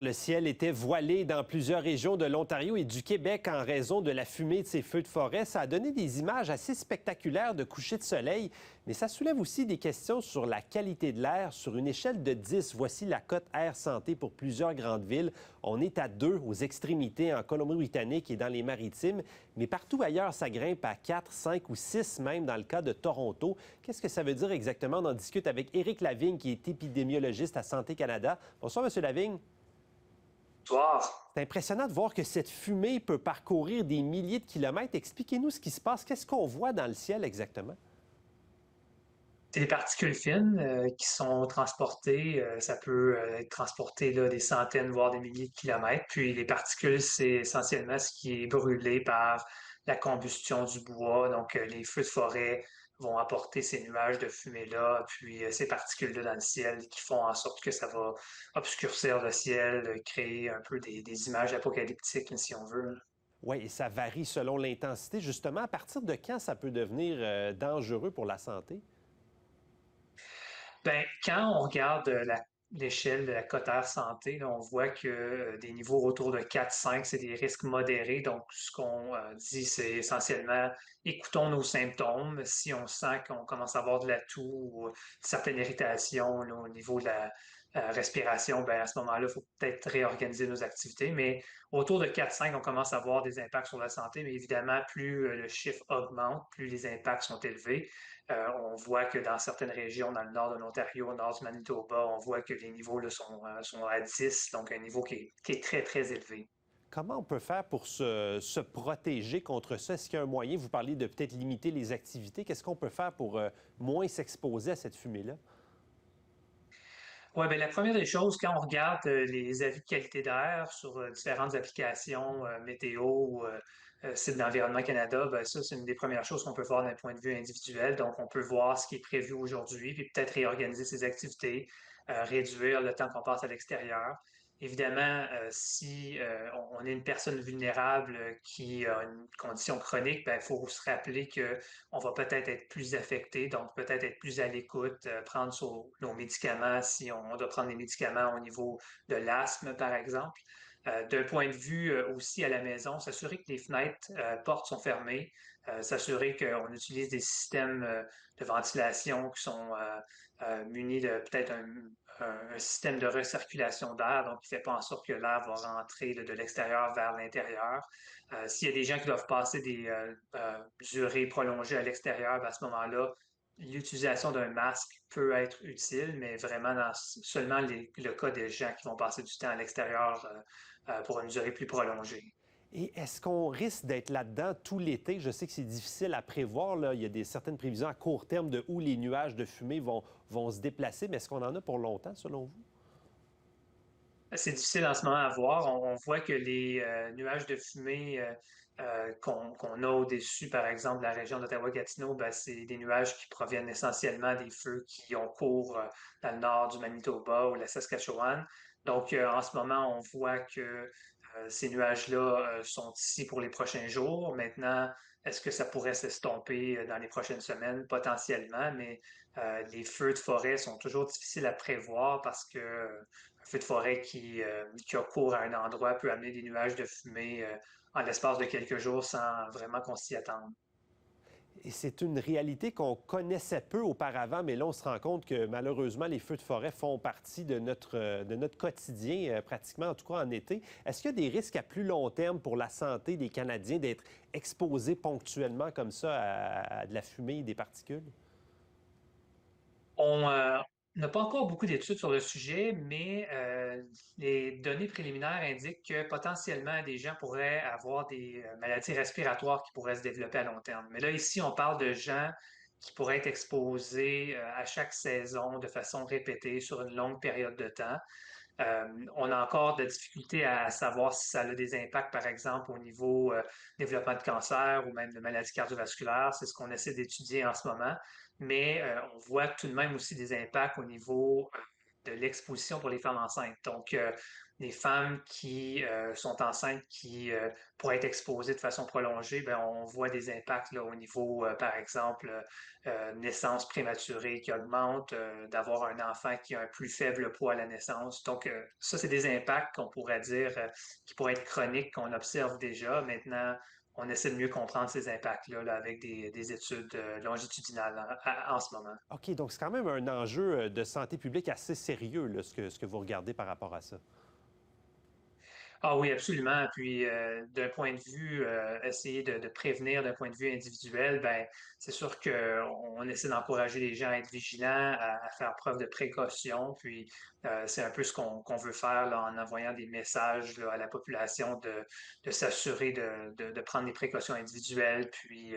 Le ciel était voilé dans plusieurs régions de l'Ontario et du Québec en raison de la fumée de ces feux de forêt. Ça a donné des images assez spectaculaires de coucher de soleil, mais ça soulève aussi des questions sur la qualité de l'air. Sur une échelle de 10, voici la cote Air Santé pour plusieurs grandes villes. On est à 2 aux extrémités en Colombie-Britannique et dans les Maritimes, mais partout ailleurs, ça grimpe à 4, 5 ou 6 même dans le cas de Toronto. Qu'est-ce que ça veut dire exactement? On en discute avec Éric Lavigne, qui est épidémiologiste à Santé Canada. Bonsoir, M. Lavigne. Bonsoir. C'est impressionnant de voir que cette fumée peut parcourir des milliers de kilomètres. Expliquez-nous ce qui se passe. Qu'est-ce qu'on voit dans le ciel exactement? C'est des particules fines qui sont transportées. Ça peut être transporté là, des centaines, voire des milliers de kilomètres. Puis les particules, c'est essentiellement ce qui est brûlé par la combustion du bois. Donc les feux de forêt vont apporter ces nuages de fumée-là, puis ces particules-là dans le ciel qui font en sorte que ça va obscurcir le ciel, créer un peu des images apocalyptiques, si on veut. Oui, et ça varie selon l'intensité. Justement, à partir de quand ça peut devenir dangereux pour la santé? Ben, quand on regarde l'échelle de la Cotère santé, là, on voit que des niveaux autour de 4-5, c'est des risques modérés. Donc, ce qu'on dit, c'est essentiellement écoutons nos symptômes. Si on sent qu'on commence à avoir de la toux ou certaines irritations là, au niveau de la respiration, ben, à ce moment-là, il faut peut-être réorganiser nos activités. Mais autour de 4-5, on commence à avoir des impacts sur la santé. Mais évidemment, plus le chiffre augmente, plus les impacts sont élevés. On voit que dans certaines régions, dans le nord de l'Ontario, au nord du Manitoba, on voit que les niveaux là, sont à 10, donc un niveau qui est très, très élevé. Comment on peut faire pour se protéger contre ça? Est-ce qu'il y a un moyen? Vous parlez de peut-être limiter les activités. Qu'est-ce qu'on peut faire pour moins s'exposer à cette fumée-là? Ouais, ben la première des choses, quand on regarde les avis de qualité d'air sur différentes applications météo ou site d'Environnement Canada, ben ça, c'est une des premières choses qu'on peut voir d'un point de vue individuel. Donc, on peut voir ce qui est prévu aujourd'hui, puis peut-être réorganiser ses activités, réduire le temps qu'on passe à l'extérieur. Évidemment, si on est une personne vulnérable qui a une condition chronique, ben, il faut se rappeler que on va peut-être être plus affecté, donc peut-être être plus à l'écoute, prendre nos médicaments si on doit prendre des médicaments au niveau de l'asthme, par exemple. D'un point de vue aussi à la maison, s'assurer que les fenêtres, portes sont fermées, s'assurer qu'on utilise des systèmes de ventilation qui sont munis de peut-être un système de recirculation d'air, donc qui ne fait pas en sorte que l'air va rentrer là, de l'extérieur vers l'intérieur. S'il y a des gens qui doivent passer des durées prolongées à l'extérieur, ben, à ce moment-là, l'utilisation d'un masque peut être utile, mais vraiment dans seulement le cas des gens qui vont passer du temps à l'extérieur pour une durée plus prolongée. Et est-ce qu'on risque d'être là-dedans tout l'été? Je sais que c'est difficile à prévoir. Là. Il y a certaines prévisions à court terme de où les nuages de fumée vont se déplacer, mais est-ce qu'on en a pour longtemps, selon vous? C'est difficile en ce moment à voir. On voit que les nuages de fumée qu'on a au-dessus, par exemple, de la région d'Ottawa-Gatineau, ben, c'est des nuages qui proviennent essentiellement des feux qui ont cours dans le nord du Manitoba ou la Saskatchewan. Donc, en ce moment, on voit que ces nuages-là sont ici pour les prochains jours. Maintenant, est-ce que ça pourrait s'estomper dans les prochaines semaines? Potentiellement, mais les feux de forêt sont toujours difficiles à prévoir parce que un feu de forêt qui a cours à un endroit peut amener des nuages de fumée en l'espace de quelques jours sans vraiment qu'on s'y attende. Et c'est une réalité qu'on connaissait peu auparavant, mais là, on se rend compte que malheureusement, les feux de forêt font partie de notre quotidien, pratiquement, en tout cas en été. Est-ce qu'il y a des risques à plus long terme pour la santé des Canadiens d'être exposés ponctuellement comme ça à de la fumée et des particules? On n'a pas encore beaucoup d'études sur le sujet, mais les données préliminaires indiquent que potentiellement des gens pourraient avoir des maladies respiratoires qui pourraient se développer à long terme. Mais là, ici, on parle de gens qui pourraient être exposés à chaque saison de façon répétée sur une longue période de temps. On a encore de la difficulté à savoir si ça a des impacts, par exemple, au niveau développement de cancer ou même de maladies cardiovasculaires. C'est ce qu'on essaie d'étudier en ce moment. Mais on voit tout de même aussi des impacts au niveau de l'exposition pour les femmes enceintes. Donc, des femmes qui sont enceintes qui pourraient être exposées de façon prolongée, ben, on voit des impacts là, au niveau, par exemple, naissance prématurée qui augmente, d'avoir un enfant qui a un plus faible poids à la naissance. Donc, ça, c'est des impacts qu'on pourrait dire qui pourraient être chroniques, qu'on observe déjà. Maintenant, on essaie de mieux comprendre ces impacts-là là, avec des études longitudinales en ce moment. OK, donc c'est quand même un enjeu de santé publique assez sérieux, là, ce que vous regardez par rapport à ça. Ah oui, absolument. Puis d'un point de vue, essayer de prévenir d'un point de vue individuel, ben c'est sûr qu'on essaie d'encourager les gens à être vigilants, à faire preuve de précaution. Puis c'est un peu ce qu'on veut faire là, en envoyant des messages là, à la population de s'assurer de prendre des précautions individuelles, puis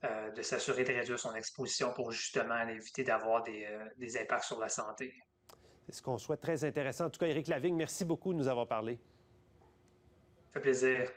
de s'assurer de réduire son exposition pour justement éviter d'avoir des impacts sur la santé. C'est ce qu'on souhaite, très intéressant. En tout cas, Éric Lavigne, merci beaucoup de nous avoir parlé. Ça fait plaisir.